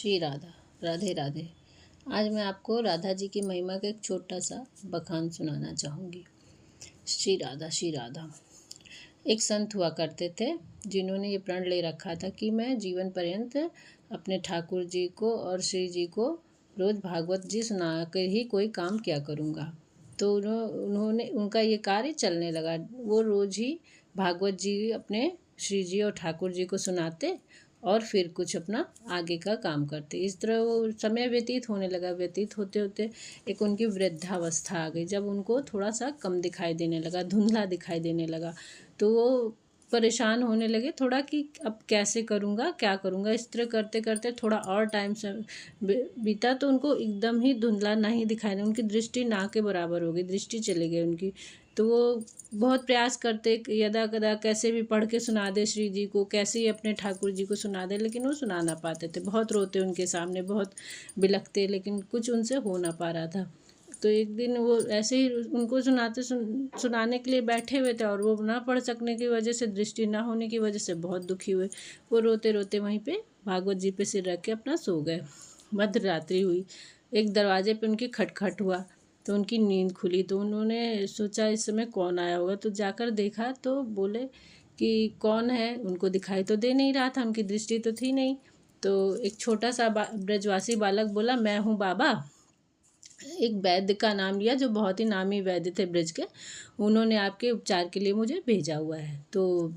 श्री राधा। राधे राधे। आज मैं आपको राधा जी की महिमा का एक छोटा सा बखान सुनाना चाहूँगी। श्री राधा श्री राधा। एक संत हुआ करते थे जिन्होंने ये प्रण ले रखा था कि मैं जीवन पर्यंत अपने ठाकुर जी को और श्री जी को रोज़ भागवत जी सुना कर ही कोई काम किया करूँगा। तो उन्होंने उनका ये कार्य चलने लगा। वो रोज़ ही भागवत जी अपने श्री जी और ठाकुर जी को सुनाते और फिर कुछ अपना आगे का काम करते। इस तरह वो समय व्यतीत होने लगा। व्यतीत होते होते एक उनकी वृद्धावस्था आ गई, जब उनको थोड़ा सा कम दिखाई देने लगा, धुंधला दिखाई देने लगा। तो वो परेशान होने लगे थोड़ा कि अब कैसे करूँगा, क्या करूँगा। इस तरह करते करते थोड़ा और टाइम से बीता तो उनको एकदम ही धुंधला नहीं दिखाई दे, उनकी दृष्टि ना के बराबर हो गई, दृष्टि चली गई उनकी। तो वो बहुत प्रयास करते यदा कदा कैसे भी पढ़ के सुना दे श्री जी को, कैसे ही अपने ठाकुर जी को सुना दे, लेकिन वो सुना ना पाते थे। बहुत रोते उनके सामने, बहुत बिलखते, लेकिन कुछ उनसे हो ना पा रहा था। तो एक दिन वो ऐसे ही उनको सुनाने के लिए बैठे हुए थे और वो ना पढ़ सकने की वजह से, दृष्टि ना होने की वजह से बहुत दुखी हुए। वो रोते रोते वहीं पे भागवत जी पे सिर रख के अपना सो गए। मध्य रात्रि हुई, एक दरवाजे पे उनकी खटखट हुआ तो उनकी नींद खुली। तो उन्होंने सोचा इस समय कौन आया होगा, तो जाकर देखा तो बोले कि कौन है। उनको दिखाई तो दे नहीं रहा था, उनकी दृष्टि तो थी नहीं। तो एक छोटा सा ब्रजवासी बालक बोला, मैं हूँ बाबा। एक वैद्य का नाम लिया जो बहुत ही नामी वैद्य थे ब्रज के, उन्होंने आपके उपचार के लिए मुझे भेजा हुआ है। तो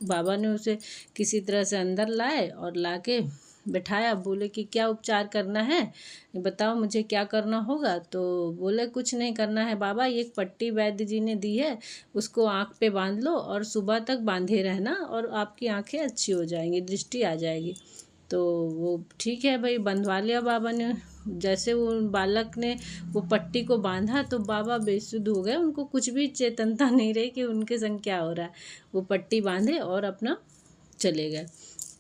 बाबा ने उसे किसी तरह से अंदर लाए और लाके बैठाया। बोले कि क्या उपचार करना है, बताओ मुझे क्या करना होगा। तो बोले कुछ नहीं करना है बाबा, ये एक पट्टी वैद्य जी ने दी है, उसको आँख पे बांध लो और सुबह तक बांधे रहना और आपकी आँखें अच्छी हो जाएंगी, दृष्टि आ जाएगी। तो वो ठीक है भाई, बंधवा लिया बाबा ने। जैसे वो बालक ने वो पट्टी को बांधा तो बाबा बेसुध हो गए, उनको कुछ भी चेतनता नहीं रही कि उनके संग क्या हो रहा है। वो पट्टी बांधे और अपना चले गए।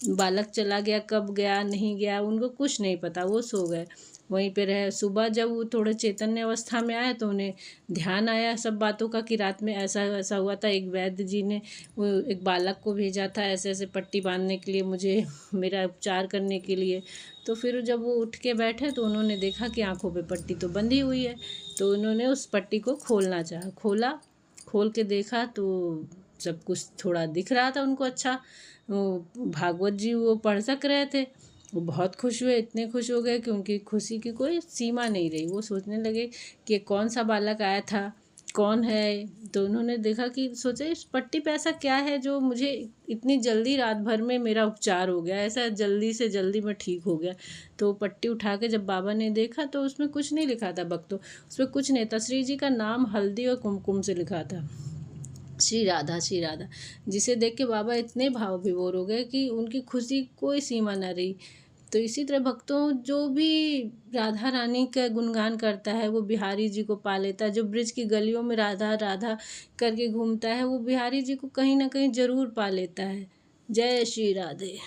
बालक चला गया, कब गया नहीं गया उनको कुछ नहीं पता, वो सो गए, वहीं पे रहे। सुबह जब वो थोड़े चैतन्य अवस्था में आए तो उन्हें ध्यान आया सब बातों का कि रात में ऐसा ऐसा हुआ था, एक वैद्य जी ने वो एक बालक को भेजा था ऐसे ऐसे पट्टी बांधने के लिए, मुझे मेरा उपचार करने के लिए। तो फिर जब वो उठ के बैठे तो उन्होंने देखा कि आँखों पे पट्टी तो बंधी हुई है। तो उन्होंने उस पट्टी को खोलना चाहा, खोला, खोल के देखा तो सब कुछ थोड़ा दिख रहा था उनको अच्छा। वो भागवत जी वो पढ़ सक रहे थे। वो बहुत खुश हुए, इतने खुश हो गए कि उनकी खुशी की कोई सीमा नहीं रही। वो सोचने लगे कि कौन सा बालक आया था, कौन है। तो उन्होंने देखा कि सोचे इस पट्टी पे ऐसा क्या है जो मुझे इतनी जल्दी रात भर में मेरा उपचार हो गया, ऐसा जल्दी से जल्दी मैं ठीक हो गया। तो पट्टी उठा के जब बाबा ने देखा तो उसमें कुछ नहीं लिखा था भक्तों, उसमें कुछ नहीं था, श्री जी का नाम हल्दी और कुमकुम से लिखा था, श्री राधा श्री राधा। जिसे देख के बाबा इतने भाव विभोर हो गए कि उनकी खुशी कोई सीमा न रही। तो इसी तरह भक्तों, जो भी राधा रानी का गुणगान करता है वो बिहारी जी को पा लेता है। जो ब्रिज की गलियों में राधा राधा करके घूमता है वो बिहारी जी को कहीं ना कहीं ज़रूर पा लेता है। जय श्री राधे।